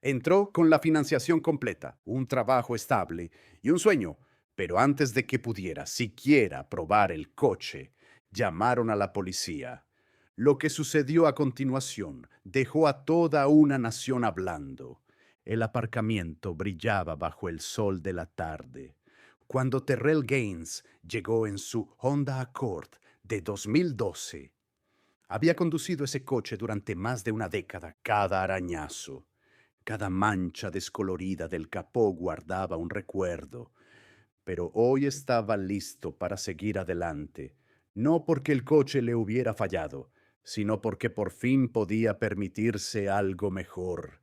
Entró con la financiación completa, un trabajo estable y un sueño, pero antes de que pudiera siquiera probar el coche, llamaron a la policía. Lo que sucedió a continuación dejó a toda una nación hablando. El aparcamiento brillaba bajo el sol de la tarde. Cuando Terrell Gaines llegó en su Honda Accord de 2012, había conducido ese coche durante más de una década. Cada arañazo, cada mancha descolorida del capó guardaba un recuerdo, pero hoy estaba listo para seguir adelante, no porque el coche le hubiera fallado, sino porque por fin podía permitirse algo mejor.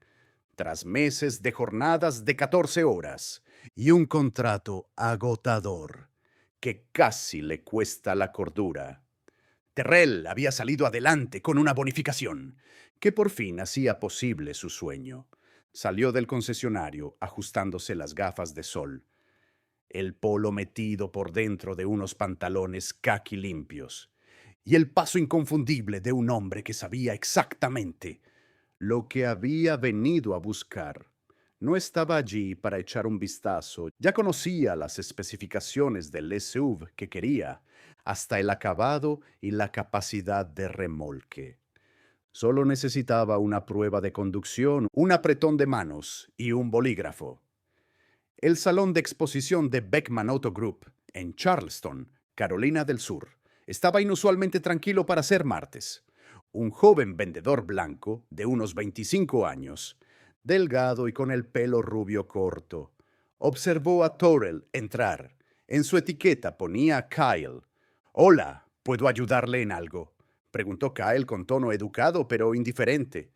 Tras meses de jornadas de 14 horas y un contrato agotador que casi le cuesta la cordura, Terrell había salido adelante con una bonificación que por fin hacía posible su sueño. Salió del concesionario ajustándose las gafas de sol, el polo metido por dentro de unos pantalones caqui limpios, y el paso inconfundible de un hombre que sabía exactamente lo que había venido a buscar. No estaba allí para echar un vistazo, ya conocía las especificaciones del SUV que quería, hasta el acabado y la capacidad de remolque. Solo necesitaba una prueba de conducción, un apretón de manos y un bolígrafo. El salón de exposición de Beckman Auto Group, en Charleston, Carolina del Sur, estaba inusualmente tranquilo para ser martes. Un joven vendedor blanco, de unos 25 años, delgado y con el pelo rubio corto, observó a Torrell entrar. En su etiqueta ponía Kyle. Hola, ¿puedo ayudarle en algo?, preguntó Kyle con tono educado pero indiferente.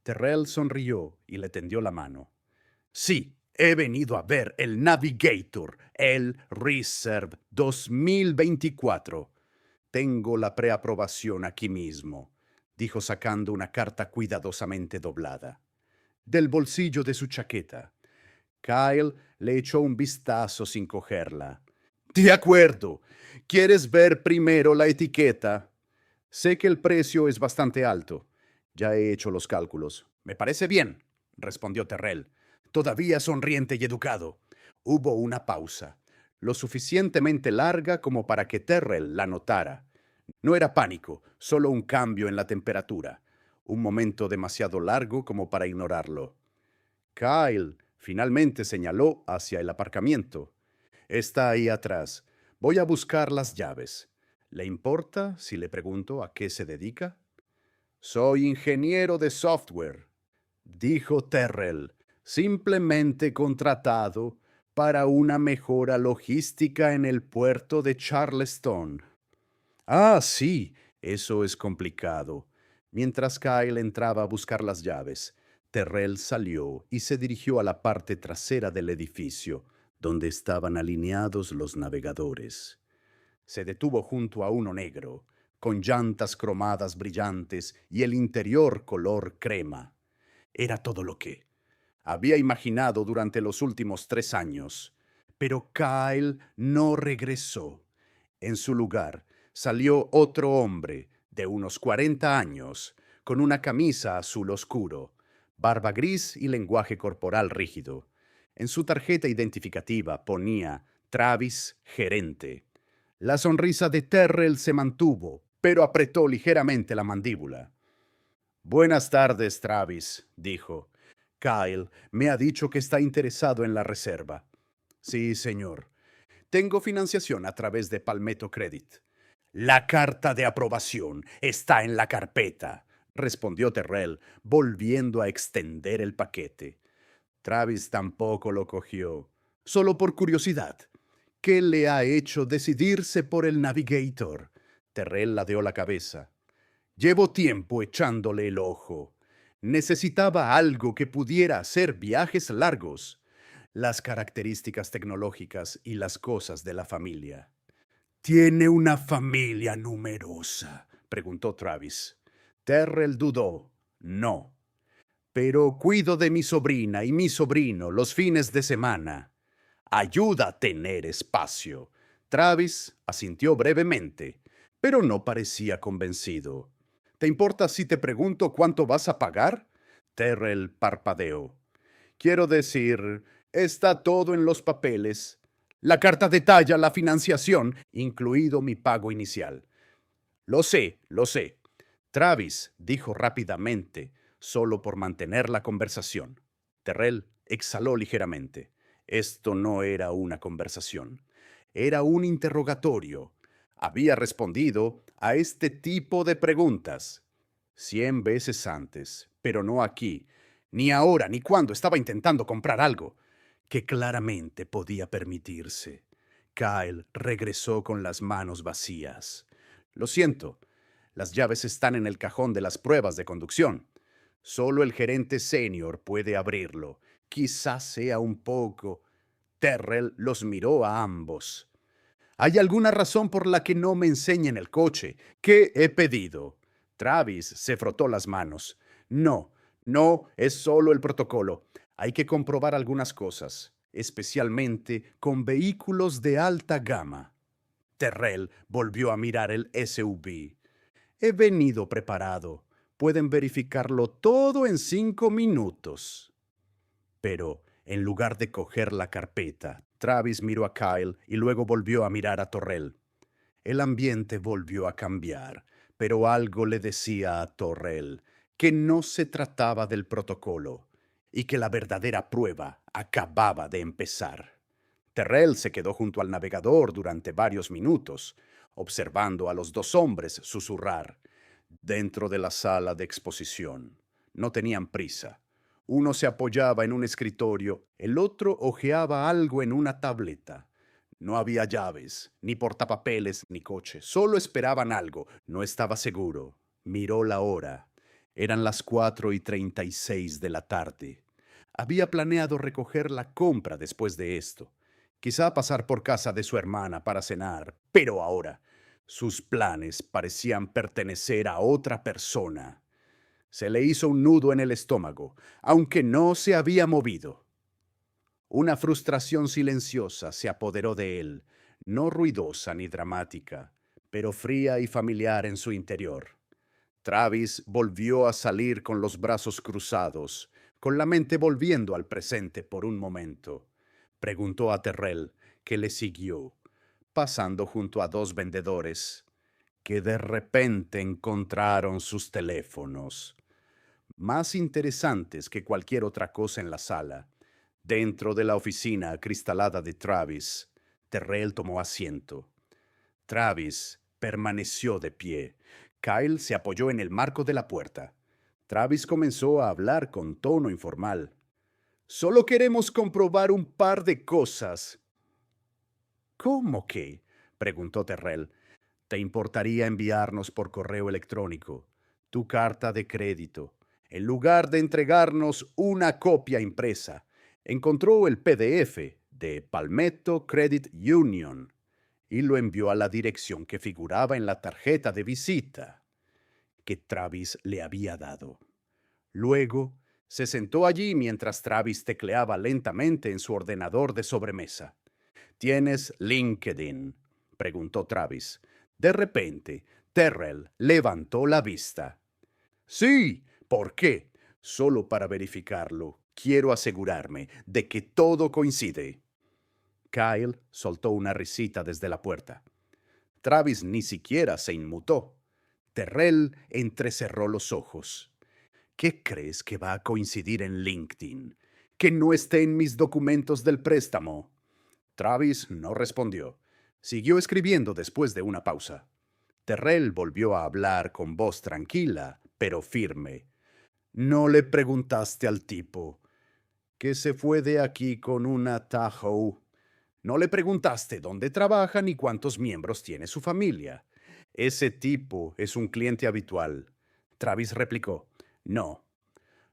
Terrell sonrió y le tendió la mano. Sí, he venido a ver el Navigator, el Reserve 2024. Tengo la preaprobación aquí mismo, dijo sacando una carta cuidadosamente doblada del bolsillo de su chaqueta. Kyle le echó un vistazo sin cogerla. De acuerdo. ¿Quieres ver primero la etiqueta? Sé que el precio es bastante alto. Ya he hecho los cálculos. Me parece bien, respondió Terrell, todavía sonriente y educado. Hubo una pausa, lo suficientemente larga como para que Terrell la notara. No era pánico, solo un cambio en la temperatura. Un momento demasiado largo como para ignorarlo. Kyle finalmente señaló hacia el aparcamiento. Está ahí atrás. Voy a buscar las llaves. ¿Le importa si le pregunto a qué se dedica? Soy ingeniero de software, dijo Terrell, simplemente contratado para una mejora logística en el puerto de Charleston. Ah, sí, eso es complicado. Mientras Kyle entraba a buscar las llaves, Terrell salió y se dirigió a la parte trasera del edificio, donde estaban alineados los navegadores. Se detuvo junto a uno negro, con llantas cromadas brillantes y el interior color crema. Era todo lo que había imaginado durante los últimos 3 años. Pero Kyle no regresó. En su lugar salió otro hombre de unos 40 años, con una camisa azul oscuro, barba gris y lenguaje corporal rígido. En su tarjeta identificativa ponía Travis Gerente. La sonrisa de Terrell se mantuvo, pero apretó ligeramente la mandíbula. Buenas tardes, Travis, dijo. Kyle me ha dicho que está interesado en la reserva. Sí, señor. Tengo financiación a través de Palmetto Credit. La carta de aprobación está en la carpeta, respondió Terrell, volviendo a extender el paquete. Travis tampoco lo cogió, solo por curiosidad. ¿Qué le ha hecho decidirse por el Navigator? Terrell ladeó la cabeza. Llevo tiempo echándole el ojo. Necesitaba algo que pudiera hacer viajes largos, las características tecnológicas y las cosas de la familia. ¿Tiene una familia numerosa?, preguntó Travis. Terrell dudó. No. Pero cuido de mi sobrina y mi sobrino los fines de semana. Ayuda a tener espacio. Travis asintió brevemente, pero no parecía convencido. ¿Te importa si te pregunto cuánto vas a pagar? Terrell parpadeó. Quiero decir, está todo en los papeles. La carta detalla la financiación, incluido mi pago inicial. Lo sé, lo sé. Travis dijo rápidamente, solo por mantener la conversación. Terrell exhaló ligeramente. Esto no era una conversación. Era un interrogatorio. Había respondido a este tipo de preguntas 100 veces antes, pero no aquí, ni ahora, ni cuando estaba intentando comprar algo que claramente podía permitirse. Kyle regresó con las manos vacías. Lo siento, las llaves están en el cajón de las pruebas de conducción. Solo el gerente senior puede abrirlo. Quizás sea un poco. Terrell los miró a ambos. ¿Hay alguna razón por la que no me enseñen el coche? ¿Qué he pedido? Travis se frotó las manos. No, no, es solo el protocolo. Hay que comprobar algunas cosas, especialmente con vehículos de alta gama. Terrell volvió a mirar el SUV. He venido preparado. Pueden verificarlo todo en 5 minutos. Pero, en lugar de coger la carpeta, Travis miró a Kyle y luego volvió a mirar a Torrell. El ambiente volvió a cambiar, pero algo le decía a Torrell que no se trataba del protocolo y que la verdadera prueba acababa de empezar. Terrell se quedó junto al navegador durante varios minutos, observando a los dos hombres susurrar dentro de la sala de exposición. No tenían prisa. Uno se apoyaba en un escritorio, el otro hojeaba algo en una tableta. No había llaves, ni portapapeles, ni coche. Solo esperaban algo. No estaba seguro. Miró la hora. Eran las 4:36 de la tarde. Había planeado recoger la compra después de esto. Quizá pasar por casa de su hermana para cenar, pero ahora sus planes parecían pertenecer a otra persona. Se le hizo un nudo en el estómago, aunque no se había movido. Una frustración silenciosa se apoderó de él, no ruidosa ni dramática, pero fría y familiar en su interior. Travis volvió a salir con los brazos cruzados, con la mente volviendo al presente por un momento. Preguntó a Terrell, que le siguió, pasando junto a dos vendedores, que de repente encontraron sus teléfonos, más interesantes que cualquier otra cosa en la sala. Dentro de la oficina acristalada de Travis, Terrell tomó asiento. Travis permaneció de pie. Kyle se apoyó en el marco de la puerta. Travis comenzó a hablar con tono informal. Solo queremos comprobar un par de cosas. ¿Cómo qué? Preguntó Terrell. ¿Te importaría enviarnos por correo electrónico tu carta de crédito, en lugar de entregarnos una copia impresa? Encontró el PDF de Palmetto Credit Union y lo envió a la dirección que figuraba en la tarjeta de visita que Travis le había dado. Luego, se sentó allí mientras Travis tecleaba lentamente en su ordenador de sobremesa. ¿Tienes LinkedIn?, preguntó Travis. De repente, Terrell levantó la vista. Sí, ¿por qué? Solo para verificarlo. Quiero asegurarme de que todo coincide. Kyle soltó una risita desde la puerta. Travis ni siquiera se inmutó. Terrell entrecerró los ojos. ¿Qué crees que va a coincidir en LinkedIn? ¿Que no esté en mis documentos del préstamo? Travis no respondió. Siguió escribiendo después de una pausa. Terrell volvió a hablar con voz tranquila, pero firme. No le preguntaste al tipo que se fue de aquí con una Tahoe. No le preguntaste dónde trabaja ni cuántos miembros tiene su familia. Ese tipo es un cliente habitual. Travis replicó. No,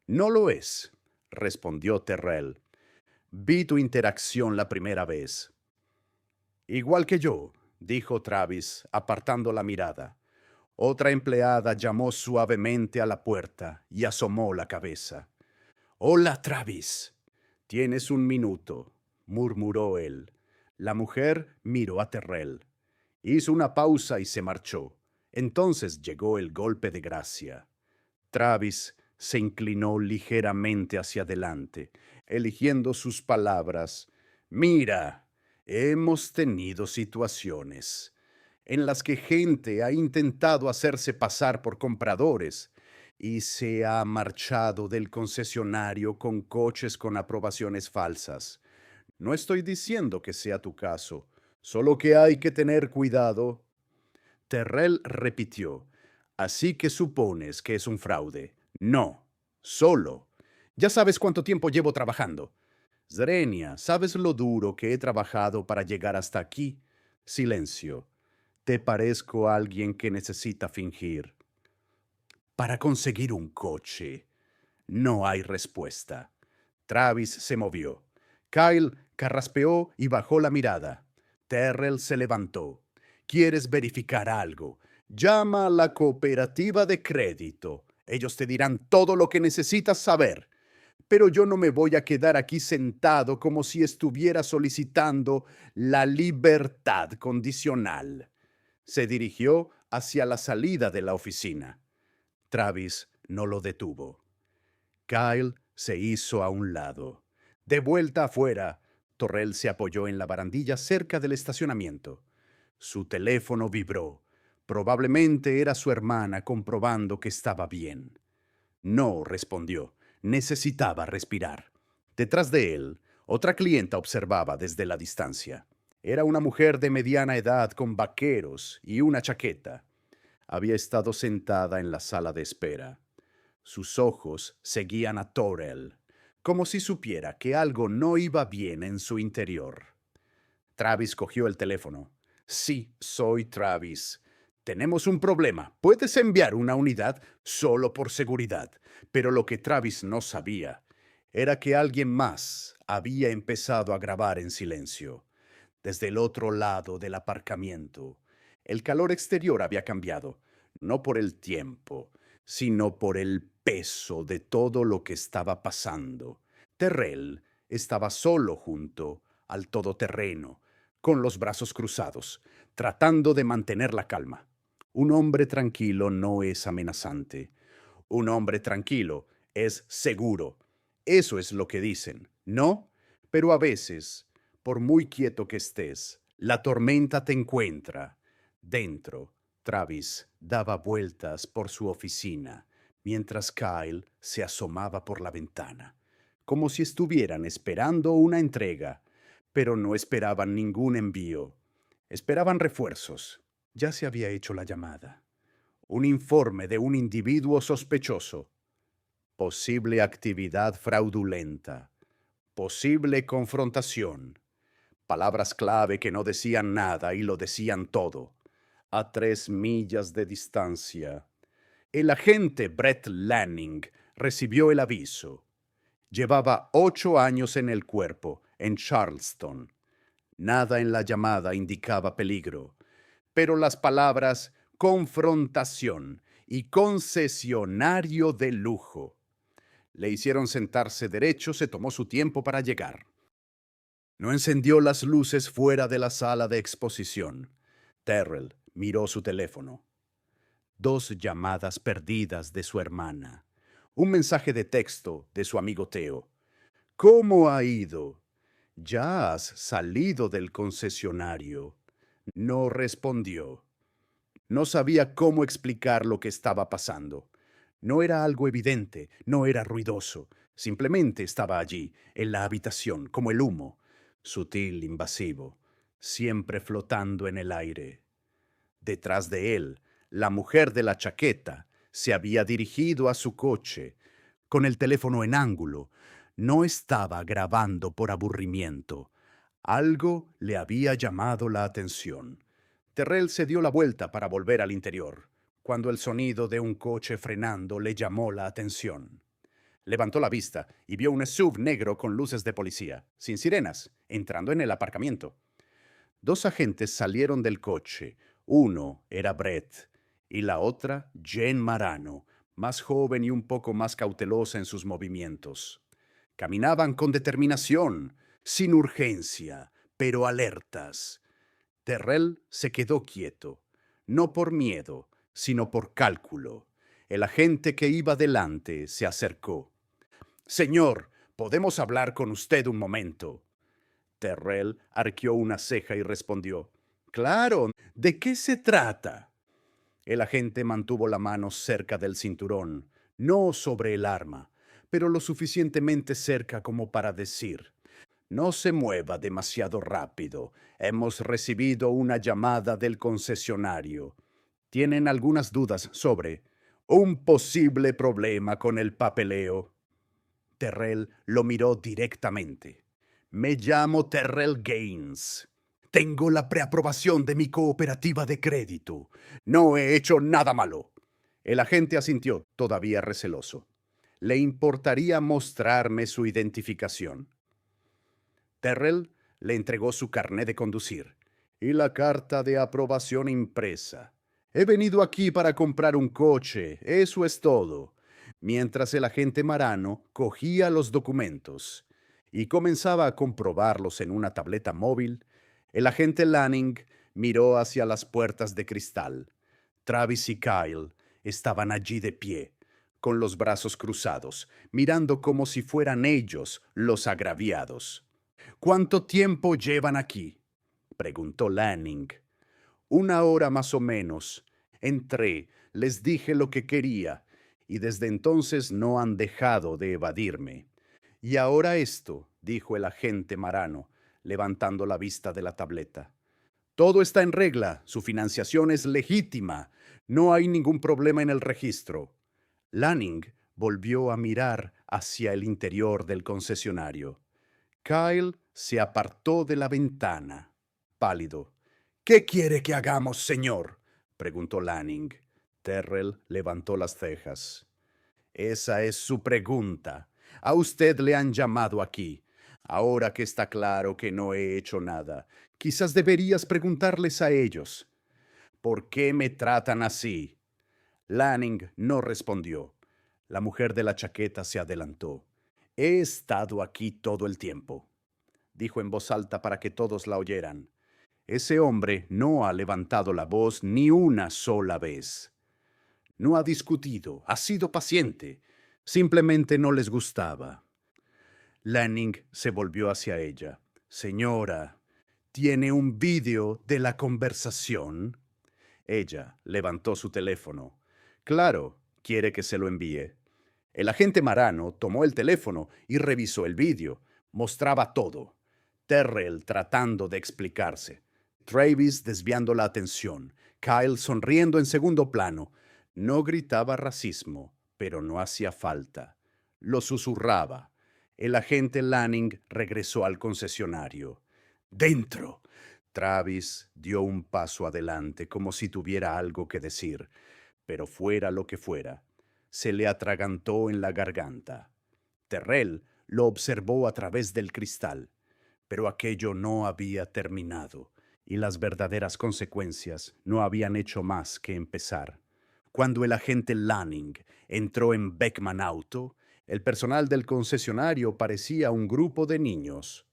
no lo es, respondió Terrell. Vi tu interacción la primera vez. Igual que yo, dijo Travis, apartando la mirada. Otra empleada llamó suavemente a la puerta y asomó la cabeza. Hola, Travis. Tienes un minuto, murmuró él. La mujer miró a Terrell. Hizo una pausa y se marchó. Entonces llegó el golpe de gracia. Travis Se inclinó ligeramente hacia adelante, eligiendo sus palabras. Mira, hemos tenido situaciones en las que gente ha intentado hacerse pasar por compradores y se ha marchado del concesionario con coches con aprobaciones falsas. No estoy diciendo que sea tu caso, solo que hay que tener cuidado. Terrell repitió. Así que supones que es un fraude. No, solo. Ya sabes cuánto tiempo llevo trabajando. Zrenia, ¿sabes lo duro que he trabajado para llegar hasta aquí? Silencio. Te parezco alguien que necesita fingir. Para conseguir un coche. No hay respuesta. Travis se movió. Kyle carraspeó y bajó la mirada. Terrell se levantó. ¿Quieres verificar algo? Llama a la cooperativa de crédito. Ellos te dirán todo lo que necesitas saber. Pero yo no me voy a quedar aquí sentado como si estuviera solicitando la libertad condicional. Se dirigió hacia la salida de la oficina. Travis no lo detuvo. Kyle se hizo a un lado. De vuelta afuera, Torrell se apoyó en la barandilla cerca del estacionamiento. Su teléfono vibró. Probablemente era su hermana comprobando que estaba bien. No, respondió. Necesitaba respirar. Detrás de él, otra clienta observaba desde la distancia. Era una mujer de mediana edad con vaqueros y una chaqueta. Había estado sentada en la sala de espera. Sus ojos seguían a Torrell, como si supiera que algo no iba bien en su interior. Travis cogió el teléfono. Sí, soy Travis. Tenemos un problema. Puedes enviar una unidad solo por seguridad. Pero lo que Travis no sabía era que alguien más había empezado a grabar en silencio. Desde el otro lado del aparcamiento, el calor exterior había cambiado, no por el tiempo, sino por el peso de todo lo que estaba pasando. Terrell estaba solo junto al todoterreno, con los brazos cruzados, tratando de mantener la calma. Un hombre tranquilo no es amenazante. Un hombre tranquilo es seguro. Eso es lo que dicen, ¿no? Pero a veces, por muy quieto que estés, la tormenta te encuentra. Dentro, Travis daba vueltas por su oficina, mientras Kyle se asomaba por la ventana, como si estuvieran esperando una entrega, pero no esperaban ningún envío. Esperaban refuerzos. Ya se había hecho la llamada. Un informe de un individuo sospechoso. Posible actividad fraudulenta. Posible confrontación. Palabras clave que no decían nada y lo decían todo. A 3 millas de distancia. El agente Brett Lanning recibió el aviso. Llevaba 8 años en el cuerpo, en Charleston. Nada en la llamada indicaba peligro, pero las palabras confrontación y concesionario de lujo le hicieron sentarse derecho. Se tomó su tiempo para llegar. No encendió las luces fuera de la sala de exposición. Terrell miró su teléfono. 2 llamadas perdidas de su hermana. Un mensaje de texto de su amigo Theo. ¿Cómo ha ido? ¿Ya has salido del concesionario? No respondió. No sabía cómo explicar lo que estaba pasando. No era algo evidente, no era ruidoso. Simplemente estaba allí, en la habitación, como el humo, sutil, invasivo, siempre flotando en el aire. Detrás de él, la mujer de la chaqueta se había dirigido a su coche, con el teléfono en ángulo. No estaba grabando por aburrimiento. Algo le había llamado la atención. Terrell se dio la vuelta para volver al interior, cuando el sonido de un coche frenando le llamó la atención. Levantó la vista y vio un SUV negro con luces de policía, sin sirenas, entrando en el aparcamiento. 2 agentes salieron del coche. Uno era Brett y la otra Jen Marano, más joven y un poco más cautelosa en sus movimientos. Caminaban con determinación, sin urgencia, pero alertas. Terrell se quedó quieto, no por miedo, sino por cálculo. El agente que iba delante se acercó. «Señor, ¿podemos hablar con usted un momento?». Terrell arqueó una ceja y respondió: «Claro, ¿de qué se trata?». El agente mantuvo la mano cerca del cinturón, no sobre el arma, pero lo suficientemente cerca como para decir: «No se mueva demasiado rápido. Hemos recibido una llamada del concesionario. Tienen algunas dudas sobre un posible problema con el papeleo». Terrell lo miró directamente. «Me llamo Terrell Gaines. Tengo la preaprobación de mi cooperativa de crédito. No he hecho nada malo». El agente asintió, todavía receloso. «¿Le importaría mostrarme su identificación?». Terrell le entregó su carné de conducir y la carta de aprobación impresa. «He venido aquí para comprar un coche, eso es todo». Mientras el agente Marano cogía los documentos y comenzaba a comprobarlos en una tableta móvil, el agente Lanning miró hacia las puertas de cristal. Travis y Kyle estaban allí de pie, con los brazos cruzados, mirando como si fueran ellos los agraviados. «¿Cuánto tiempo llevan aquí?», preguntó Lanning. «1 hora más o menos. Entré, les dije lo que quería, y desde entonces no han dejado de evadirme». «Y ahora esto», dijo el agente Marano, levantando la vista de la tableta. «Todo está en regla, su financiación es legítima, no hay ningún problema en el registro». Lanning volvió a mirar hacia el interior del concesionario. Kyle se apartó de la ventana, pálido. «¿Qué quiere que hagamos, señor?», preguntó Lanning. Terrell levantó las cejas. «Esa es su pregunta. A usted le han llamado aquí. Ahora que está claro que no he hecho nada, quizás deberías preguntarles a ellos. ¿Por qué me tratan así?». Lanning no respondió. La mujer de la chaqueta se adelantó. «He estado aquí todo el tiempo», dijo en voz alta para que todos la oyeran. «Ese hombre no ha levantado la voz ni una sola vez. No ha discutido, ha sido paciente. Simplemente no les gustaba». Lanning se volvió hacia ella. «Señora, ¿tiene un vídeo de la conversación?». Ella levantó su teléfono. «Claro, ¿quiere que se lo envíe?». El agente Marano tomó el teléfono y revisó el vídeo. Mostraba todo. Terrell tratando de explicarse. Travis desviando la atención. Kyle sonriendo en segundo plano. No gritaba racismo, pero no hacía falta. Lo susurraba. El agente Lanning regresó al concesionario. «¡Dentro!». Travis dio un paso adelante como si tuviera algo que decir, pero fuera lo que fuera, se le atragantó en la garganta. Terrell lo observó a través del cristal, pero aquello no había terminado y las verdaderas consecuencias no habían hecho más que empezar. Cuando el agente Lanning entró en Beckman Auto, el personal del concesionario parecía un grupo de niños,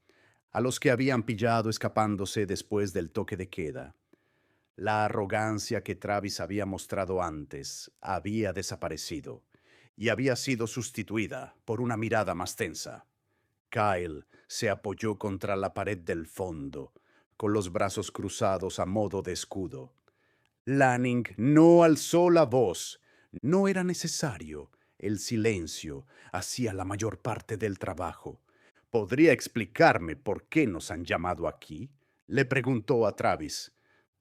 a los que habían pillado escapándose después del toque de queda. La arrogancia que Travis había mostrado antes había desaparecido y había sido sustituida por una mirada más tensa. Kyle se apoyó contra la pared del fondo, con los brazos cruzados a modo de escudo. Lanning no alzó la voz. No era necesario. El silencio hacía la mayor parte del trabajo. «¿Podría explicarme por qué nos han llamado aquí?», le preguntó a Travis.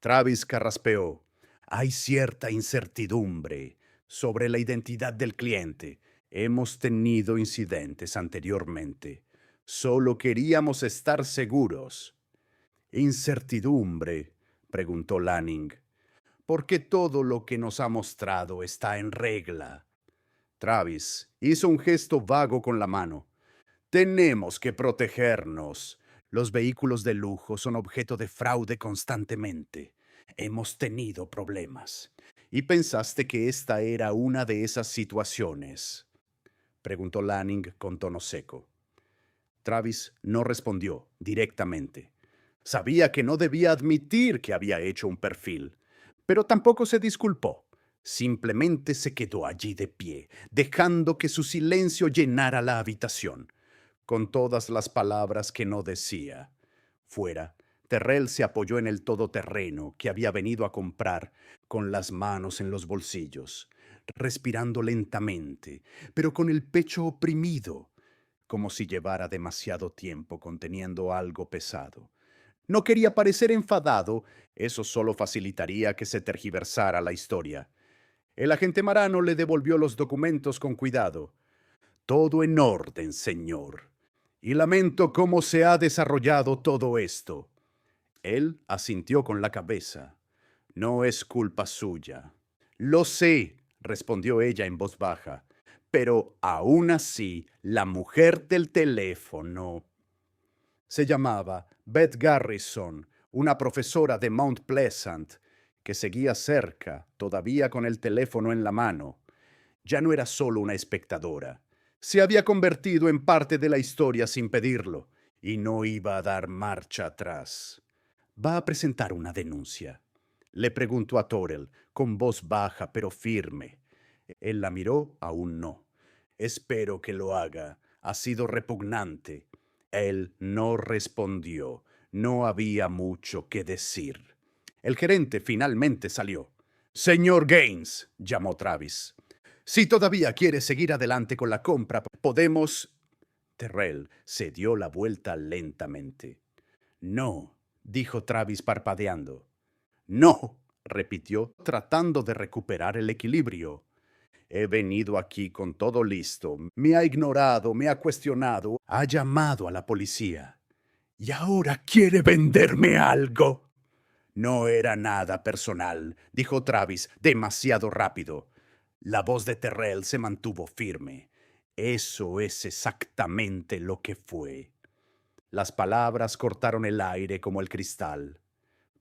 Travis carraspeó. «Hay cierta incertidumbre sobre la identidad del cliente. Hemos tenido incidentes anteriormente. Solo queríamos estar seguros». «¿Incertidumbre?», preguntó Lanning. «Porque todo lo que nos ha mostrado está en regla». Travis hizo un gesto vago con la mano. «Tenemos que protegernos. Los vehículos de lujo son objeto de fraude constantemente. Hemos tenido problemas». «¿Y pensaste que esta era una de esas situaciones?», preguntó Lanning con tono seco. Travis no respondió directamente. Sabía que no debía admitir que había hecho un perfil, pero tampoco se disculpó. Simplemente se quedó allí de pie, dejando que su silencio llenara la habitación, con todas las palabras que no decía. Fuera, Terrell se apoyó en el todoterreno que había venido a comprar, con las manos en los bolsillos, respirando lentamente, pero con el pecho oprimido, como si llevara demasiado tiempo conteniendo algo pesado. No quería parecer enfadado, eso solo facilitaría que se tergiversara la historia. El agente Marano le devolvió los documentos con cuidado. Todo en orden, señor. Y lamento cómo se ha desarrollado todo esto. Él asintió con la cabeza. No es culpa suya. Lo sé, respondió ella en voz baja. Pero aún así, la mujer del teléfono se llamaba Beth Garrison, una profesora de Mount Pleasant, que seguía cerca, todavía con el teléfono en la mano. Ya no era solo una espectadora. Se había convertido en parte de la historia sin pedirlo, y no iba a dar marcha atrás. ¿Va a presentar una denuncia?, le preguntó a Torel, con voz baja pero firme. Él la miró, aún no. Espero que lo haga. Ha sido repugnante. Él no respondió. No había mucho que decir. El gerente finalmente salió. Señor Gaines, llamó Travis. Si todavía quiere seguir adelante con la compra, podemos... Terrell se dio la vuelta lentamente. No, dijo Travis parpadeando. No, repitió, tratando de recuperar el equilibrio. He venido aquí con todo listo. Me ha ignorado, me ha cuestionado, ha llamado a la policía. ¿Y ahora quiere venderme algo? No era nada personal, dijo Travis, demasiado rápido. La voz de Terrell se mantuvo firme. Eso es exactamente lo que fue. Las palabras cortaron el aire como el cristal.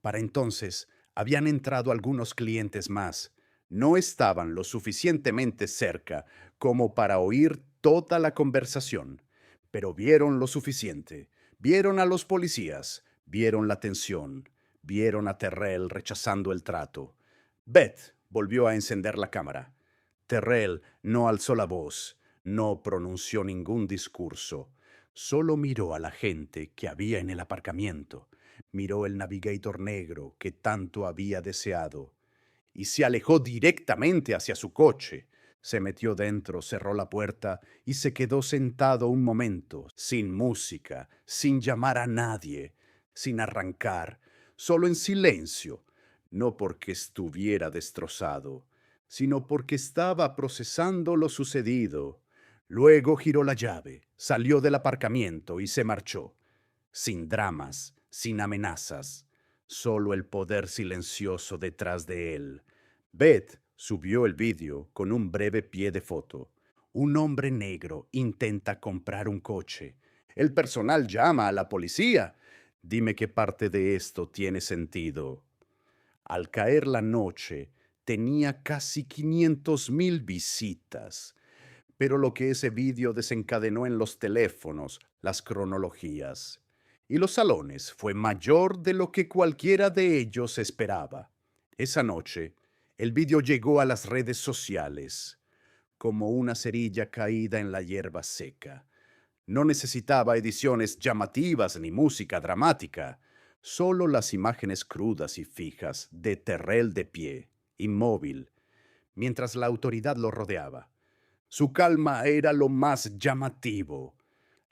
Para entonces, habían entrado algunos clientes más. No estaban lo suficientemente cerca como para oír toda la conversación, pero vieron lo suficiente. Vieron a los policías, vieron la tensión, vieron a Terrell rechazando el trato. Beth volvió a encender la cámara. Terrell no alzó la voz, no pronunció ningún discurso. Solo miró a la gente que había en el aparcamiento. Miró el Navigator negro que tanto había deseado y se alejó directamente hacia su coche. Se metió dentro, cerró la puerta y se quedó sentado un momento, sin música, sin llamar a nadie, sin arrancar, solo en silencio, no porque estuviera destrozado, sino porque estaba procesando lo sucedido. Luego giró la llave, salió del aparcamiento y se marchó, sin dramas, sin amenazas, solo el poder silencioso detrás de él. Beth subió el vídeo con un breve pie de foto. Un hombre negro intenta comprar un coche. El personal llama a la policía. Dime qué parte de esto tiene sentido. Al caer la noche, tenía casi 500,000 visitas. Pero lo que ese vídeo desencadenó en los teléfonos, las cronologías y los salones fue mayor de lo que cualquiera de ellos esperaba. Esa noche, el vídeo llegó a las redes sociales como una cerilla caída en la hierba seca. No necesitaba ediciones llamativas ni música dramática, solo las imágenes crudas y fijas de Terrell de pie, inmóvil, mientras la autoridad lo rodeaba. Su calma era lo más llamativo.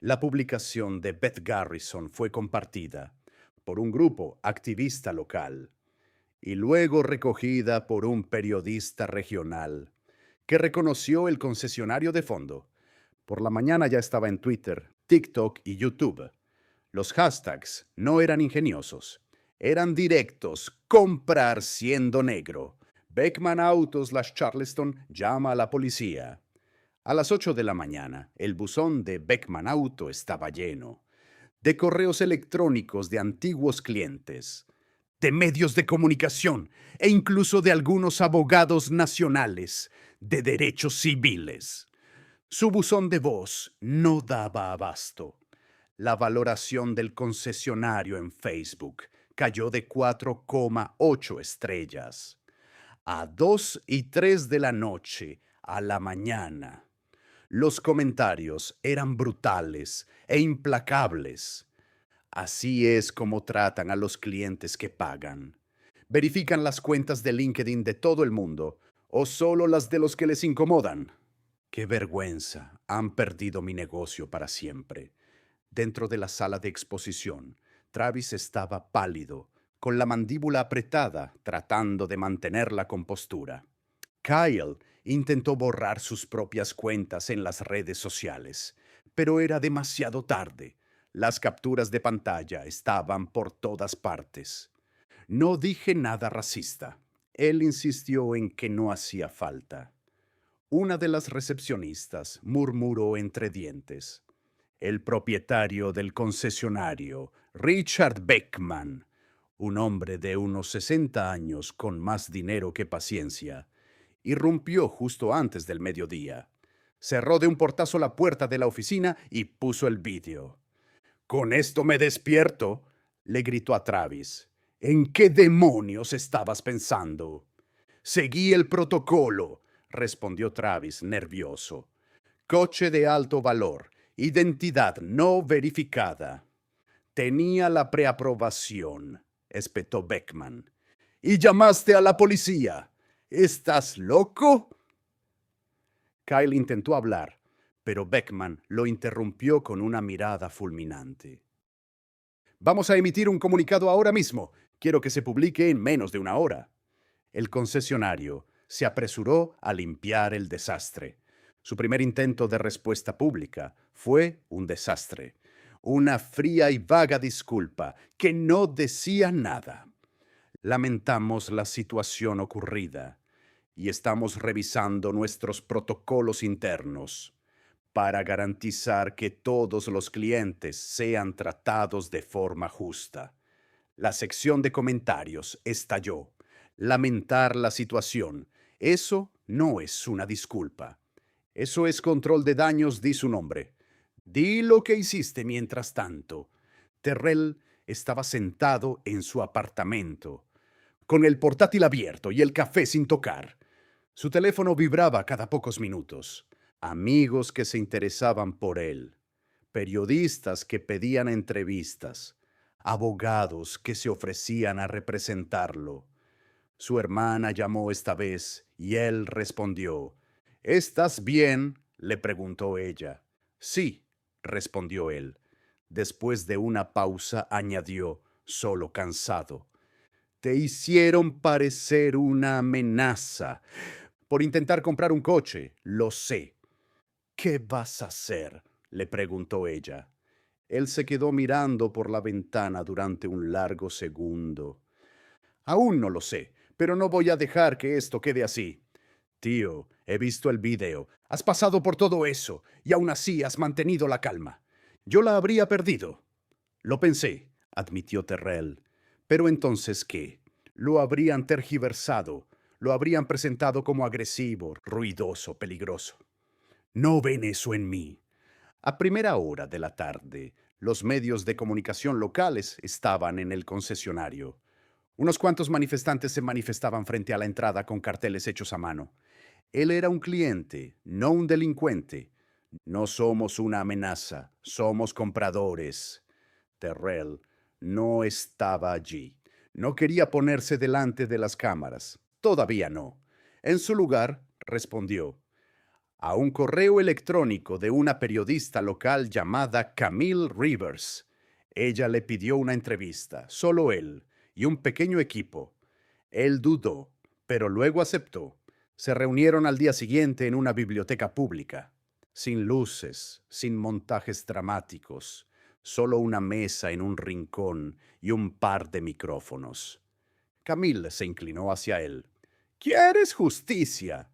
La publicación de Beth Garrison fue compartida por un grupo activista local y luego recogida por un periodista regional que reconoció el concesionario de fondo. Por la mañana ya estaba en Twitter, TikTok y YouTube. Los hashtags no eran ingeniosos, eran directos. Comprar siendo negro. Beckman Autos/Charleston llama a la policía. A las 8 de la mañana, el buzón de Beckman Auto estaba lleno de correos electrónicos de antiguos clientes, de medios de comunicación e incluso de algunos abogados nacionales de derechos civiles. Su buzón de voz no daba abasto. La valoración del concesionario en Facebook cayó de 4,8 estrellas. a 2:03 de la noche, a la mañana. Los comentarios eran brutales e implacables. Así es como tratan a los clientes que pagan. Verifican las cuentas de LinkedIn de todo el mundo o solo las de los que les incomodan. Qué vergüenza, han perdido mi negocio para siempre. Dentro de la sala de exposición, Travis estaba pálido, con la mandíbula apretada, tratando de mantener la compostura. Kyle intentó borrar sus propias cuentas en las redes sociales, pero era demasiado tarde. Las capturas de pantalla estaban por todas partes. No dije nada racista. Él insistió en que no hacía falta. Una de las recepcionistas murmuró entre dientes. El propietario del concesionario, Richard Beckman, un hombre de unos 60 años con más dinero que paciencia, irrumpió justo antes del mediodía. Cerró de un portazo la puerta de la oficina y puso el vídeo. «Con esto me despierto», le gritó a Travis. «¿En qué demonios estabas pensando?» «Seguí el protocolo», respondió Travis, nervioso. «Coche de alto valor, identidad no verificada». «Tenía la preaprobación», espetó Beckman. «Y llamaste a la policía. ¿Estás loco?» Kyle intentó hablar, pero Beckman lo interrumpió con una mirada fulminante. «Vamos a emitir un comunicado ahora mismo. Quiero que se publique en menos de una hora». El concesionario se apresuró a limpiar el desastre. Su primer intento de respuesta pública fue un desastre. Una fría y vaga disculpa que no decía nada. «Lamentamos la situación ocurrida y estamos revisando nuestros protocolos internos para garantizar que todos los clientes sean tratados de forma justa». La sección de comentarios estalló. Lamentar la situación. Eso no es una disculpa. Eso es control de daños, di su nombre. Di lo que hiciste mientras tanto. Terrell estaba sentado en su apartamento, con el portátil abierto y el café sin tocar. Su teléfono vibraba cada pocos minutos. Amigos que se interesaban por él. Periodistas que pedían entrevistas. Abogados que se ofrecían a representarlo. Su hermana llamó esta vez y él respondió. «¿Estás bien?», le preguntó ella. «Sí», respondió él. Después de una pausa añadió, solo cansado. «Te hicieron parecer una amenaza por intentar comprar un coche, lo sé». «¿Qué vas a hacer?», le preguntó ella. Él se quedó mirando por la ventana durante un largo segundo. «Aún no lo sé, pero no voy a dejar que esto quede así. Tío, he visto el video. Has pasado por todo eso y aún así has mantenido la calma. Yo la habría perdido». «Lo pensé», admitió Terrell. «Pero entonces, ¿qué? Lo habrían tergiversado. Lo habrían presentado como agresivo, ruidoso, peligroso. No ven eso en mí». A primera hora de la tarde, los medios de comunicación locales estaban en el concesionario. Unos cuantos manifestantes se manifestaban frente a la entrada con carteles hechos a mano. Él era un cliente, no un delincuente. «No somos una amenaza, somos compradores». Terrell no estaba allí. No quería ponerse delante de las cámaras. Todavía no. En su lugar, respondió a un correo electrónico de una periodista local llamada Camille Rivers. Ella le pidió una entrevista, solo él y un pequeño equipo. Él dudó, pero luego aceptó. Se reunieron al día siguiente en una biblioteca pública, sin luces, sin montajes dramáticos, solo una mesa en un rincón y un par de micrófonos. Camille se inclinó hacia él. «¿Quieres justicia?».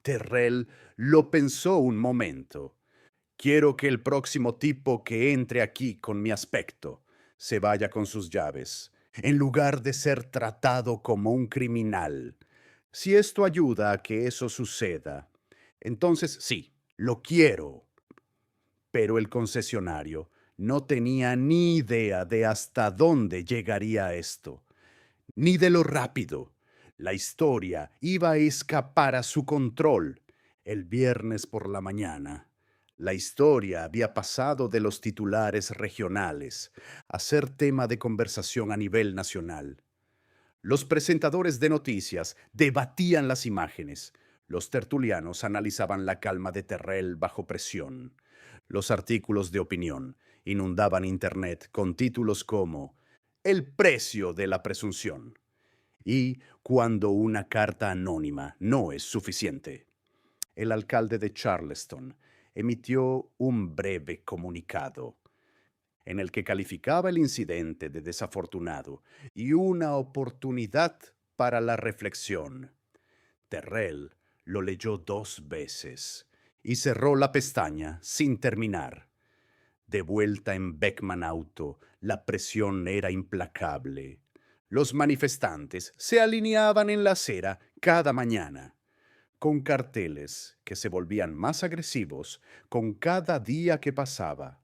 Terrell lo pensó un momento. «Quiero que el próximo tipo que entre aquí con mi aspecto se vaya con sus llaves, en lugar de ser tratado como un criminal. Si esto ayuda a que eso suceda, entonces sí, lo quiero». Pero el concesionario no tenía ni idea de hasta dónde llegaría esto, ni de lo rápido, La historia iba a escapar a su control. El viernes por la mañana, la historia había pasado de los titulares regionales a ser tema de conversación a nivel nacional. Los presentadores de noticias debatían las imágenes. Los tertulianos analizaban la calma de Terrell bajo presión. Los artículos de opinión inundaban Internet con títulos como El precio de la presunción y Cuando una carta anónima no es suficiente. El alcalde de Charleston emitió un breve comunicado en el que calificaba el incidente de desafortunado y una oportunidad para la reflexión. Terrell lo leyó 2 veces y cerró la pestaña sin terminar. De vuelta en Beckman Auto, la presión era implacable. Los manifestantes se alineaban en la acera cada mañana, con carteles que se volvían más agresivos con cada día que pasaba.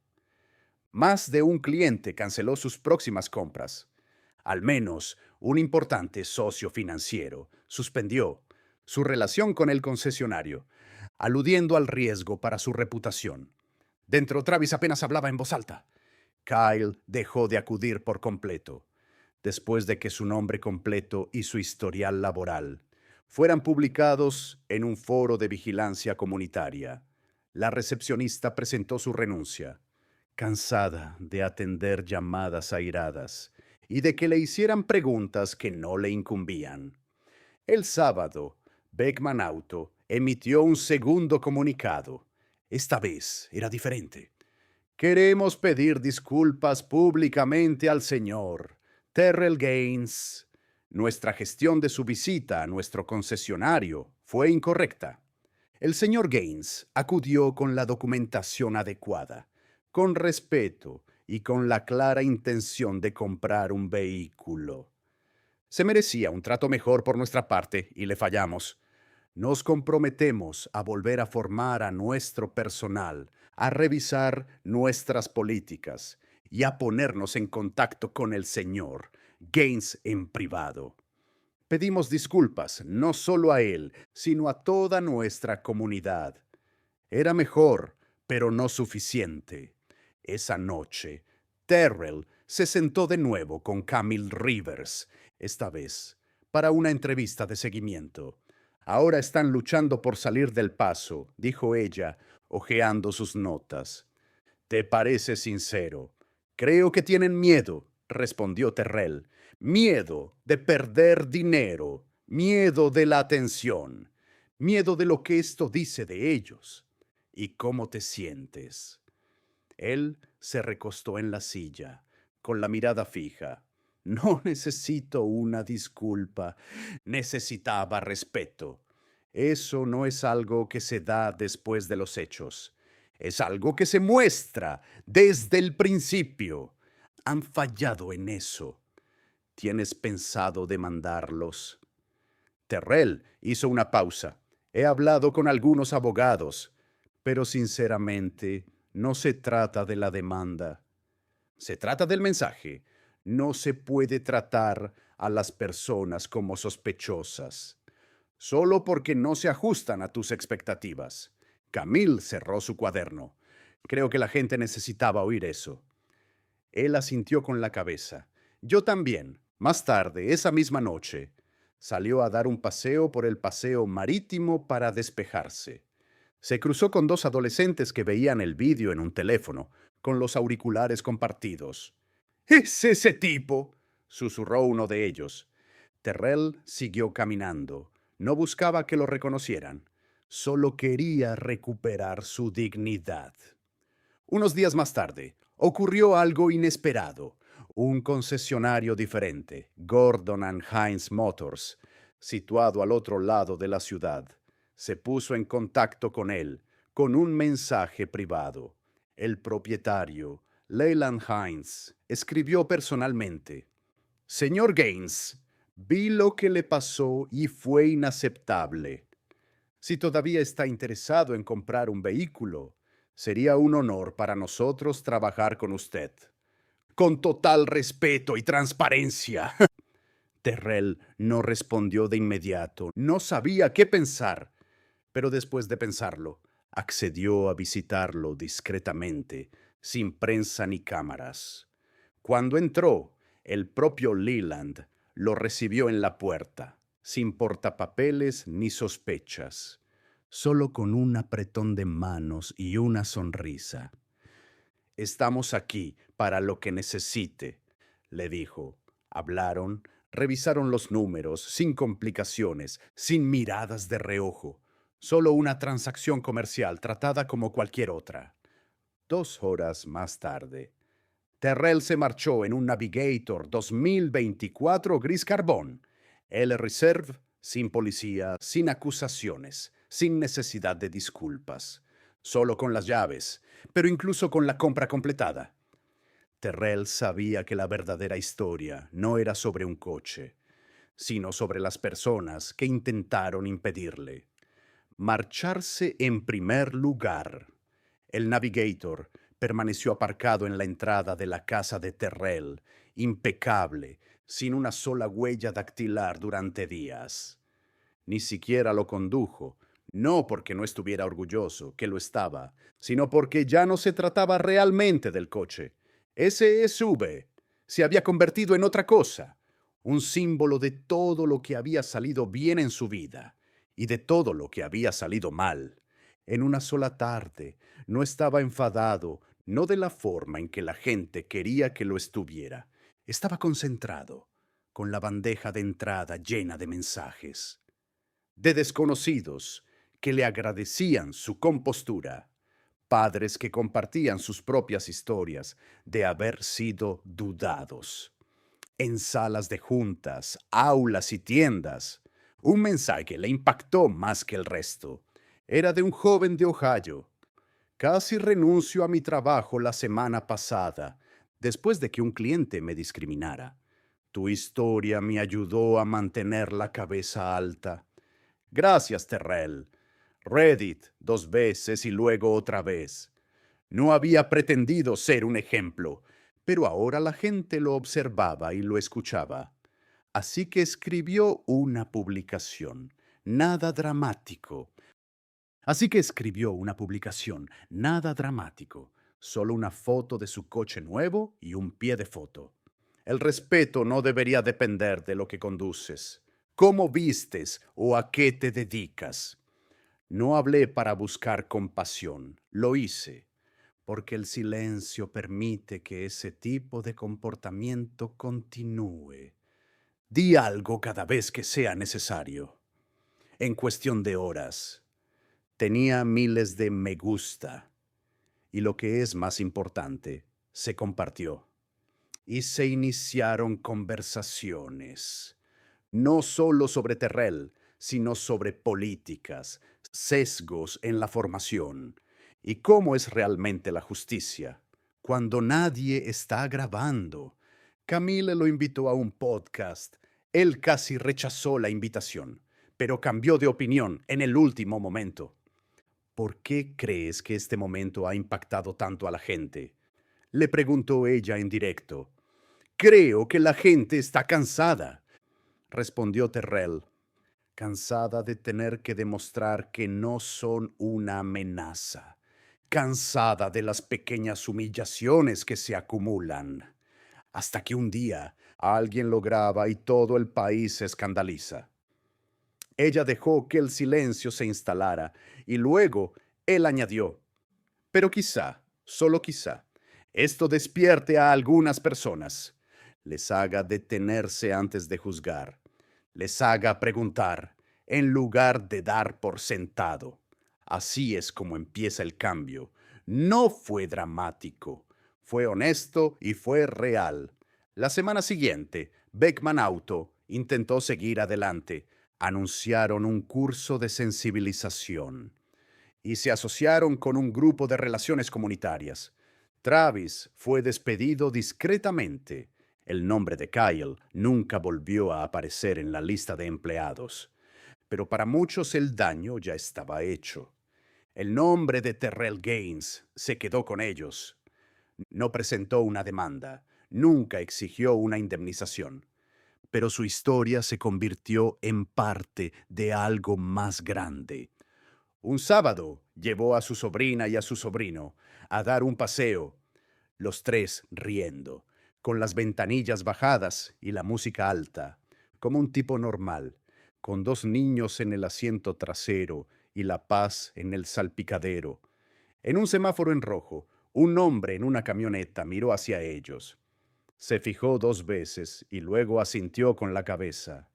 Más de un cliente canceló sus próximas compras. Al menos un importante socio financiero suspendió su relación con el concesionario, aludiendo al riesgo para su reputación. Dentro, Travis apenas hablaba en voz alta. Kyle dejó de acudir por completo, después de que su nombre completo y su historial laboral fueran publicados en un foro de vigilancia comunitaria. La recepcionista presentó su renuncia, cansada de atender llamadas airadas y de que le hicieran preguntas que no le incumbían. El sábado, Beckman Auto emitió un segundo comunicado. Esta vez era diferente. Queremos pedir disculpas públicamente al señor Terrell Gaines. Nuestra gestión de su visita a nuestro concesionario fue incorrecta. El señor Gaines acudió con la documentación adecuada, con respeto y con la clara intención de comprar un vehículo. Se merecía un trato mejor por nuestra parte y le fallamos. Nos comprometemos a volver a formar a nuestro personal, a revisar nuestras políticas y a ponernos en contacto con el señor Gaines en privado. Pedimos disculpas no solo a él, sino a toda nuestra comunidad. Era mejor, pero no suficiente. Esa noche, Terrell se sentó de nuevo con Camille Rivers, esta vez para una entrevista de seguimiento. Ahora están luchando por salir del paso, dijo ella, hojeando sus notas. ¿Te parece sincero? Creo que tienen miedo, respondió Terrell. Miedo de perder dinero, miedo de la atención, miedo de lo que esto dice de ellos. ¿Y cómo te sientes? Él se recostó en la silla, con la mirada fija. No necesito una disculpa, necesitaba respeto. Eso no es algo que se da después de los hechos. Es algo que se muestra desde el principio. Han fallado en eso. ¿Tienes pensado demandarlos? Terrell hizo una pausa. He hablado con algunos abogados, pero sinceramente no se trata de la demanda. Se trata del mensaje. No se puede tratar a las personas como sospechosas, solo porque no se ajustan a tus expectativas. Camille cerró su cuaderno. Creo que la gente necesitaba oír eso. Él asintió con la cabeza. Yo también. Más tarde, esa misma noche, salió a dar un paseo por el paseo marítimo para despejarse. Se cruzó con 2 adolescentes que veían el vídeo en un teléfono, con los auriculares compartidos. «¡Es ese tipo!», susurró uno de ellos. Terrell siguió caminando. No buscaba que lo reconocieran. Solo quería recuperar su dignidad. Unos días más tarde, ocurrió algo inesperado. Un concesionario diferente, Gordon and Hines Motors, situado al otro lado de la ciudad, se puso en contacto con él con un mensaje privado. El propietario, Leyland Hines, escribió personalmente: «Señor Gaines, vi lo que le pasó y fue inaceptable. Si todavía está interesado en comprar un vehículo, sería un honor para nosotros trabajar con usted. Con total respeto y transparencia». Terrell no respondió de inmediato. No sabía qué pensar, pero después de pensarlo, accedió a visitarlo discretamente, sin prensa ni cámaras. Cuando entró, el propio Leland lo recibió en la puerta, sin portapapeles ni sospechas, solo con un apretón de manos y una sonrisa. Estamos aquí para lo que necesite, le dijo. Hablaron, revisaron los números, sin complicaciones, sin miradas de reojo. Solo una transacción comercial tratada como cualquier otra. 2 horas más tarde, Terrell se marchó en un Navigator 2024 gris carbón. El Reserve, sin policía, sin acusaciones, sin necesidad de disculpas. Solo con las llaves, pero incluso con la compra completada. Terrell sabía que la verdadera historia no era sobre un coche, sino sobre las personas que intentaron impedirle. Marcharse en primer lugar. El Navigator permaneció aparcado en la entrada de la casa de Terrell, impecable, sin una sola huella dactilar durante días. Ni siquiera lo condujo, no porque no estuviera orgulloso, que lo estaba, sino porque ya no se trataba realmente del coche. Ese SUV se había convertido en otra cosa, un símbolo de todo lo que había salido bien en su vida y de todo lo que había salido mal. En una sola tarde, no estaba enfadado, no de la forma en que la gente quería que lo estuviera. Estaba concentrado, con la bandeja de entrada llena de mensajes, de desconocidos que le agradecían su compostura, padres que compartían sus propias historias de haber sido dudados, en salas de juntas, aulas y tiendas. Un mensaje le impactó más que el resto. Era de un joven de Ohio. Casi renuncio a mi trabajo la semana pasada, después de que un cliente me discriminara. Tu historia me ayudó a mantener la cabeza alta. Gracias, Terrell. Reddit 2 veces y luego otra vez. No había pretendido ser un ejemplo, pero ahora la gente lo observaba y lo escuchaba. Así que escribió una publicación. Nada dramático. Así que escribió una publicación. Nada dramático. Solo una foto de su coche nuevo y un pie de foto. El respeto no debería depender de lo que conduces, cómo vistes o a qué te dedicas. No hablé para buscar compasión, lo hice porque el silencio permite que ese tipo de comportamiento continúe. Di algo cada vez que sea necesario. En cuestión de horas, tenía miles de me gusta y lo que es más importante, se compartió. Y se iniciaron conversaciones, no solo sobre Terrell, sino sobre políticas, sesgos en la formación y cómo es realmente la justicia. Cuando nadie está grabando, Camille lo invitó a un podcast. Él casi rechazó la invitación, pero cambió de opinión en el último momento. ¿Por qué crees que este momento ha impactado tanto a la gente?, le preguntó ella en directo. Creo que la gente está cansada, respondió Terrell, cansada de tener que demostrar que no son una amenaza, cansada de las pequeñas humillaciones que se acumulan, hasta que un día alguien lo graba y todo el país se escandaliza. Ella dejó que el silencio se instalara y luego él añadió, pero quizá, solo quizá, esto despierte a algunas personas, les haga detenerse antes de juzgar, les haga preguntar en lugar de dar por sentado. Así es como empieza el cambio. No fue dramático, fue honesto y fue real. La semana siguiente, Beckman Auto intentó seguir adelante. Anunciaron un curso de sensibilización y se asociaron con un grupo de relaciones comunitarias. Travis fue despedido discretamente. El nombre de Kyle nunca volvió a aparecer en la lista de empleados, pero para muchos el daño ya estaba hecho. El nombre de Terrell Gaines se quedó con ellos. No presentó una demanda, nunca exigió una indemnización, pero su historia se convirtió en parte de algo más grande. Un sábado llevó a su sobrina y a su sobrino a dar un paseo, los tres riendo, con las ventanillas bajadas y la música alta, como un tipo normal, con dos niños en el asiento trasero y la paz en el salpicadero. En un semáforo en rojo, un hombre en una camioneta miró hacia ellos. Se fijó 2 veces y luego asintió con la cabeza.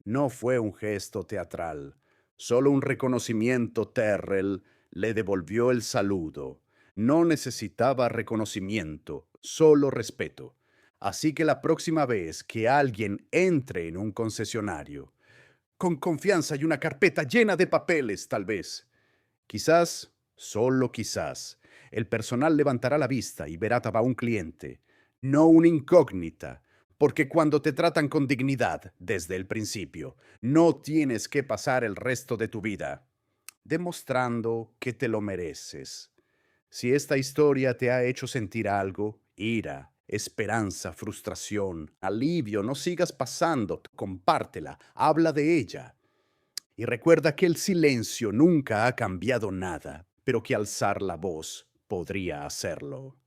No fue un gesto teatral, solo un reconocimiento. Terrell le devolvió el saludo. No necesitaba reconocimiento, solo respeto. Así que la próxima vez que alguien entre en un concesionario, con confianza y una carpeta llena de papeles, tal vez, quizás, solo quizás, el personal levantará la vista y verá a un cliente, no una incógnita, porque cuando te tratan con dignidad desde el principio, no tienes que pasar el resto de tu vida demostrando que te lo mereces. Si esta historia te ha hecho sentir algo, ira, esperanza, frustración, alivio, no sigas pasando, compártela, habla de ella. Y recuerda que el silencio nunca ha cambiado nada, pero que alzar la voz podría hacerlo.